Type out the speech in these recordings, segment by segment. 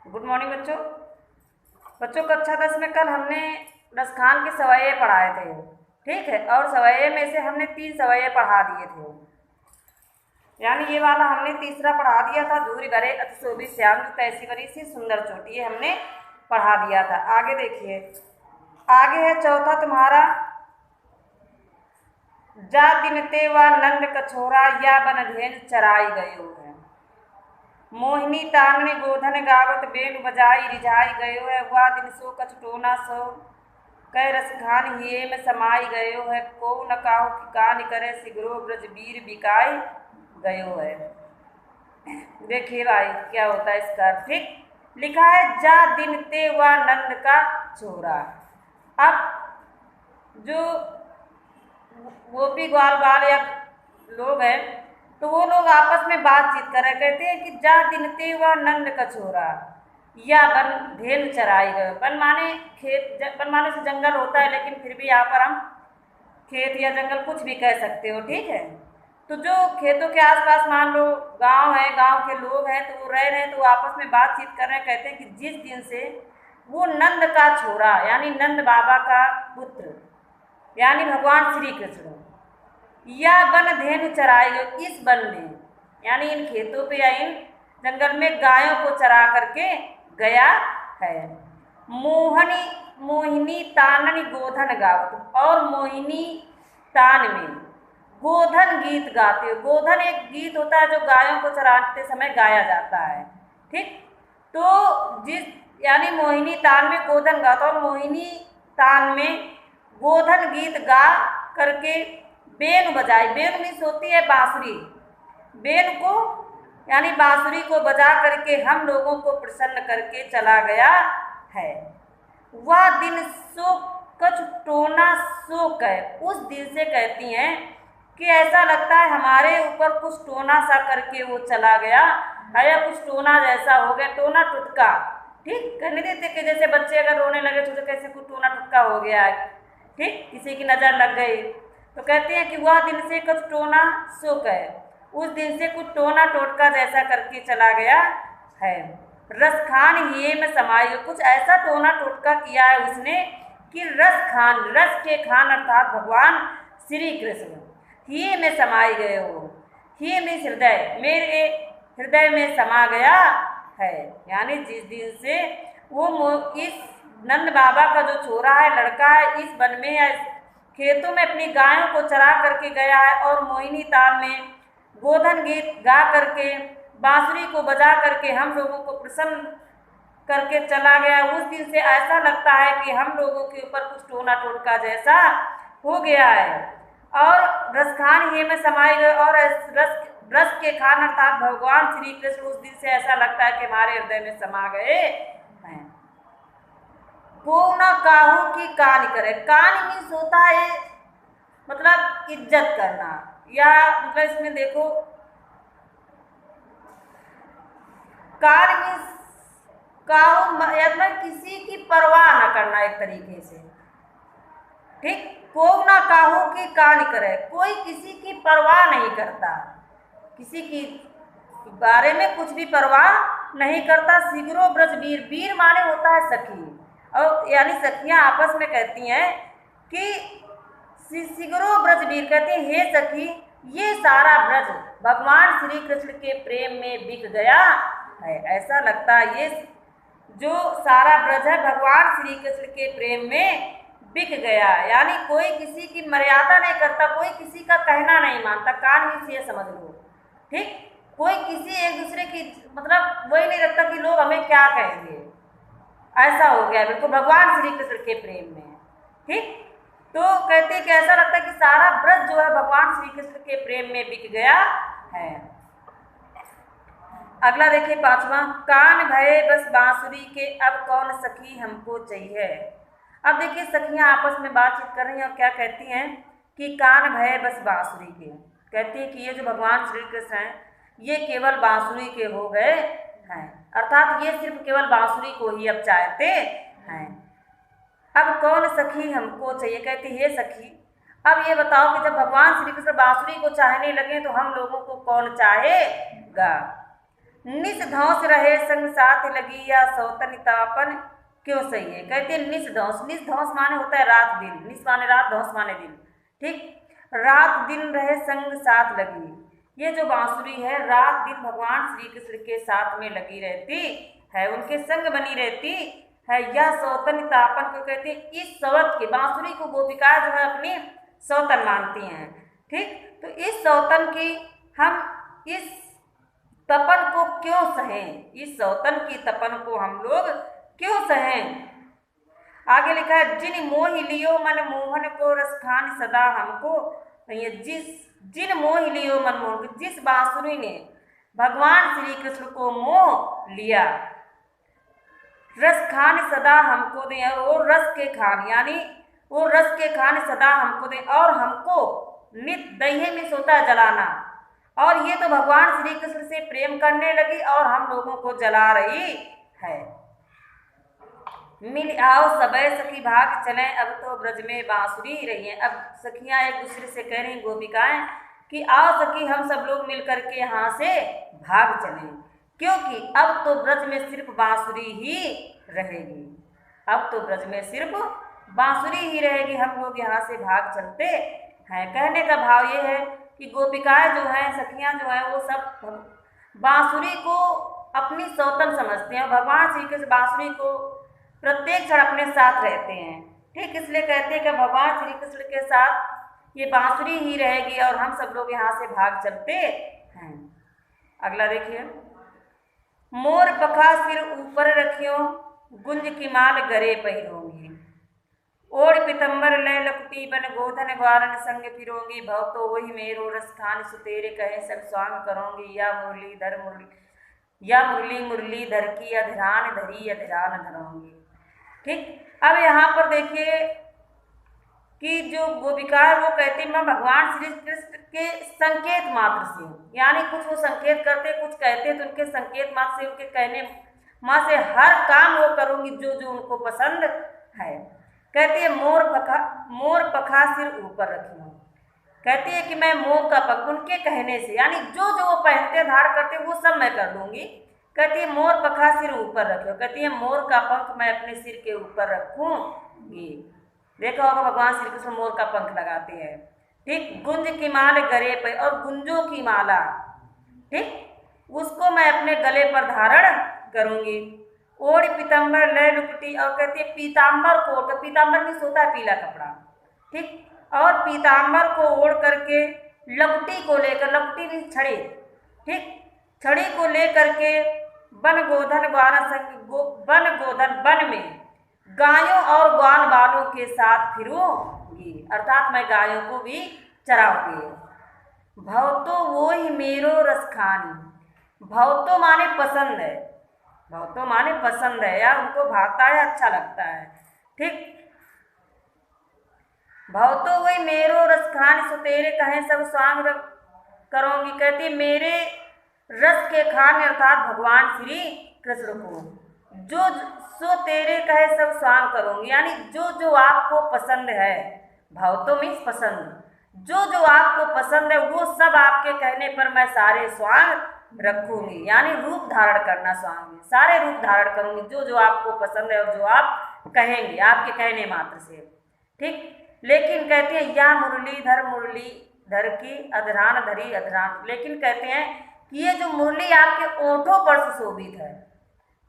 Good morning बच्चों। बच्चों कक्षा 10 में कल हमने रसखान के सवैये पढ़ाए थे, ठीक है। और सवैये में से हमने 3 सवैये पढ़ा दिए थे, यानी ये वाला हमने तीसरा पढ़ा दिया था। धूरी भरे अति शोभित श्याम की तैसी बरी सी सुंदर चोटी, ये हमने पढ़ा दिया था। आगे देखिए, आगे है चौथा तुम्हारा, जा दिन ते व नंद कछोरा या बन धेन चराई गयो है। मोहिनी ताननी गोधन गावत बेन बजाई रिझाई गयो है। वह दिन सो कछ टोना सो कह रसखान हिये में समाई गयो है। को न काहू की कान करे सिगरो ब्रज वीर बिकाई गयो है। देखिए भाई क्या होता है इसका, ठीक लिखा है जा दिन ते व नंद का छोरा। अब जो गोपी ग्वाल बाल या लोग हैं तो वो लोग आपस में बातचीत कर रहे, कहते हैं कि जा दिन ते व नंद का छोरा या बन धेनु चराई गए। बन माने खेत, बन माने से जंगल होता है, लेकिन फिर भी यहाँ पर हम खेत या जंगल कुछ भी कह सकते हो, ठीक है। तो जो खेतों के आसपास मान लो गांव है, गांव के लोग हैं, तो वो रह रहे हैं, तो वो आपस में बातचीत कर रहे हैं। कहते हैं कि जिस दिन से वो नंद का छोरा यानी नंद बाबा का पुत्र यानी भगवान श्री कृष्ण या बन धेनु चराई गए, इस वन में यानी इन खेतों पे या इन जंगल में गायों को चरा करके गया है। मोहिनी ताननी गोधन गावत, और मोहिनी तान में गोधन गीत गाते हो। गोधन एक गीत होता है जो गायों को चराते समय गाया जाता है, ठीक। तो जिस यानी मोहिनी तान में गोधन गाता, और मोहिनी तान में गोधन गीत गा करके बेन बजाई। बेन मीन्स होती है बांसुरी। बेन को यानी बांसुरी को बजा करके हम लोगों को प्रसन्न करके चला गया है। वह दिन सो कछ टोना सो कह, उस दिन से कहती हैं कि ऐसा लगता है हमारे ऊपर कुछ टोना सा करके वो चला गया है, या कुछ टोना जैसा हो गया। टोना टुटका, ठीक, कहने देते कि जैसे बच्चे अगर रोने लगे तो कैसे कुछ टोना टुटका हो गया है, ठीक, किसी की नज़र लग गई। तो कहते हैं कि वह दिन से कुछ टोना सो कहे, उस दिन से कुछ टोना टोटका जैसा करके चला गया है। रसखान हिये में समाई, कुछ ऐसा टोना टोटका किया है उसने कि रसखान, रस के खान अर्थात भगवान श्री कृष्ण हिये में समाई गए हो। हिये में हृदय, मेरे हृदय में समा गया है, यानी जिस दिन से वो इस नंद बाबा का जो छोरा है, लड़का है, इस वन में या खेतों में अपनी गायों को चरा करके गया है, और मोहिनी ताल में गोधन गीत गा करके बांसुरी को बजा करके हम लोगों को प्रसन्न करके चला गया। उस दिन से ऐसा लगता है कि हम लोगों के ऊपर कुछ टोना टोटका जैसा हो गया है। और रसखान हिये में समाये गए, और रस के खान अर्थात भगवान श्री कृष्ण उस दिन से ऐसा लगता है कि हमारे हृदय में समा गए हैं। को न काहू की कान करे, कान मीन्स होता है मतलब इज्जत करना, या मतलब इसमें देखो कान मीन्स काहू मतलब किसी की परवाह न करना एक तरीके से, ठीक। को न काहू की कान करे, कोई किसी की परवाह नहीं करता, किसी की बारे में कुछ भी परवाह नहीं करता। सिगरो ब्रज वीर, वीर माने होता है सखी, और यानी सखियां आपस में कहती हैं कि सिगरो ब्रज वीर, कहते हैं हे सखी ये सारा ब्रज भगवान श्री कृष्ण के प्रेम में बिक गया है। ऐसा लगता है ये जो सारा ब्रज है भगवान श्री कृष्ण के प्रेम में बिक गया, यानी कोई किसी की मर्यादा नहीं करता, कोई किसी का कहना नहीं मानता। कान में ये समझ लो, ठीक, कोई किसी एक दूसरे की मतलब वही नहीं रखता कि लोग हमें क्या कहेंगे, ऐसा हो गया बिल्कुल भगवान श्री कृष्ण के प्रेम में, ठीक। तो कहते हैं कि ऐसा लगता है कि सारा ब्रज जो है भगवान श्री कृष्ण के प्रेम में बिक गया है। अगला देखिए पांचवा, कान भये बस बांसुरी के अब कौन सखी हमको चाहिए। अब देखिए सखियां आपस में बातचीत कर रही हैं और क्या कहती हैं कि कान भये बस बांसुरी के, कहती हैं कि ये जो भगवान श्री कृष्ण हैं ये केवल बांसुरी के हो गए हैं, अर्थात ये सिर्फ केवल बांसुरी को ही अब चाहते हैं। अब कौन सखी हमको चाहिए, कहती है सखी अब ये बताओ कि जब भगवान श्री कृष्ण बांसुरी को चाहने लगे तो हम लोगों को कौन चाहेगा। निस धौंस रहे संग साथ लगी, या सौतन तापन क्यों सही है। कहते हैं निस धौंस माने होता है रात दिन, निस माने रात, धौंस माने दिन। ठीक, रात दिन रहे संग साथ लगी, ये जो बांसुरी है रात दिन भगवान श्री कृष्ण के साथ में लगी रहती है, उनके संग बनी रहती है। यह सौतन तापन को कहते हैं, इस सवत के बांसुरी को गोपिका जो है अपनी सौतन मानती हैं। ठीक, तो इस सौतन की हम इस तपन को क्यों सहें, इस सौतन की तपन को हम लोग क्यों सहें। आगे लिखा है, जिन मोह लियो मन मोहन को रसखान सदा हमको, ये जिन मोह लियो मन मोहन को, जिस बांसुरी ने भगवान श्री कृष्ण को मोह लिया, रस खान सदा हमको दे, और वो रस के खान यानी वो रस के खान सदा हमको दे, और हमको नित दही में सोता जलाना। और ये तो भगवान श्री कृष्ण से प्रेम करने लगी और हम लोगों को जला रही है। मिल आओ सबे सखी भाग चले, अब तो ब्रज में बांसुरी रही हैं। अब सखियां एक दूसरे से कह रही गोपिकाएं कि आओ सखी हम सब लोग मिल करके यहाँ से भाग चलें, क्योंकि अब तो ब्रज में सिर्फ बांसुरी ही रहेगी, अब तो ब्रज में सिर्फ बांसुरी ही रहेगी, हम लोग यहाँ से भाग चलते हैं। कहने का भाव ये है कि गोपिकाएं जो हैं, सखियां जो हैं, वो सब बांसुरी को अपनी सौतन समझते हैं, भगवान श्री कृष्ण बांसुरी को प्रत्येक क्षण अपने साथ रहते हैं। ठीक, इसलिए कहते हैं कि भगवान श्री कृष्ण के साथ ये बांसुरी ही रहेगी और हम सब लोग यहाँ से भाग चलते हैं। अगला देखिए, मोर पखा सिर ऊपर रखियो, गुंज की माल गरे पहिरोंगी, ओढ़ पितंबर लय लपटी बन गोधन ग्वारन संग फिरोंगी, भव तो वही मेरो रस खान सुतेरे कहे सब स्वांग करोंगी, या मुरलीधर मुरलीधर की अधरान धरी अधरान धरोंगी। ठीक, अब यहाँ पर देखिए कि जो गोपिका है वो कहती मैं भगवान श्री कृष्ण के संकेत मात्र से हूँ, यानी कुछ वो संकेत करते कुछ कहते तो उनके संकेत मात्र से, उनके कहने माँ से हर काम वो करूँगी जो जो उनको पसंद है। कहती है मोर पखा सिर ऊपर रखी हूँ, कहती है कि मैं मोर का पंख उनके कहने से, यानी जो जो वो पहनते धार करते वो सब मैं कर लूँगी। कहती है मोर पखा सिर ऊपर रखो, कहती है मोर का पंख मैं अपने सिर के ऊपर रखूँगी। देखा होगा भगवान श्री कृष्ण मोर का पंख लगाते हैं। ठीक, गुंज की माल गले पे, और गुंजों की माला, ठीक, उसको मैं अपने गले पर धारण करूँगी। ओढ़ पीताम्बर लय लुपटी, और कहती है पीताम्बर को, तो पीताम्बर में सोता है पीला कपड़ा, ठीक, और पीताम्बर को ओढ़ करके लपटी को लेकर, लपटी भी छड़ी, ठीक, छड़ी को लेकर के वन गोधन वन में गायों और ग्वाल बालों के साथ फिरूंगी, अर्थात मैं गायों को भी चराऊंगी। भव तो वो ही मेरो रस खानी, भव तो माने पसंद है, भव तो माने पसंद है या उनको भाता है, अच्छा लगता है। ठीक, भव तो वही मेरो रस खान सुतेरे कहें सब स्वांग करोगी, कहती मेरे रस के खान अर्थात भगवान श्री कृष्ण को जो सो तेरे कहे सब स्वांग करूँगी, यानी जो जो आपको पसंद है, भाव तो मीन्स पसंद, जो जो आपको पसंद है वो सब आपके कहने पर मैं सारे स्वांग रखूँगी, यानी रूप धारण करना स्वांग में, सारे रूप धारण करूँगी जो जो आपको पसंद है और जो आप कहेंगे आपके कहने मात्र से। ठीक, लेकिन कहते हैं या मुरलीधर की अधरान धरी अधरान, लेकिन कहते हैं कि ये जो मुरली आपके ओंठों पर सुशोभित है,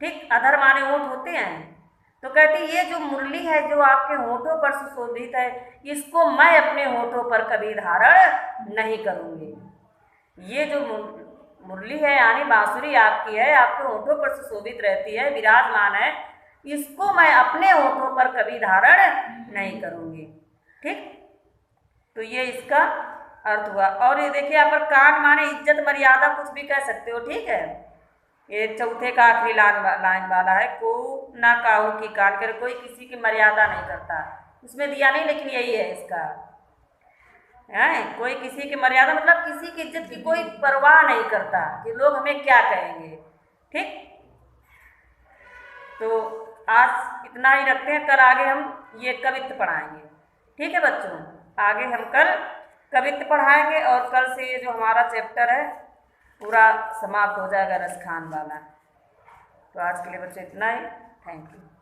ठीक, अधर माने ओंठ होते हैं, तो कहती ये जो मुरली है जो आपके होठों पर सुशोभित है, इसको मैं अपने होठों पर कभी धारण नहीं करूँगी। ये जो मुरली है यानी बांसुरी आपकी है, आपके होठों पर सुशोभित रहती है, विराजमान है, इसको मैं अपने होठों पर कभी धारण नहीं करूँगी। ठीक, तो ये इसका अर्थ हुआ। और ये देखिए यहाँ पर कान माने इज्जत मर्यादा कुछ भी कह सकते हो। ठीक है, ये चौथे का आखिरी लाइन वाला है, को ना काहू की कान कर, कोई किसी की मर्यादा नहीं करता, उसमें दिया नहीं लेकिन यही है इसका है, कोई किसी की मर्यादा मतलब किसी की इज्जत की कोई परवाह नहीं करता कि लोग हमें क्या कहेंगे। ठीक, तो आज इतना ही रखते हैं, कल आगे हम ये कवित्त पढ़ाएंगे। ठीक है बच्चों, आगे हम कल कवित्त पढ़ाएंगे और कल से ये जो हमारा चैप्टर है पूरा समाप्त हो जाएगा रस खान वाला। तो आज के लिए बच्चे इतना ही। Thank you.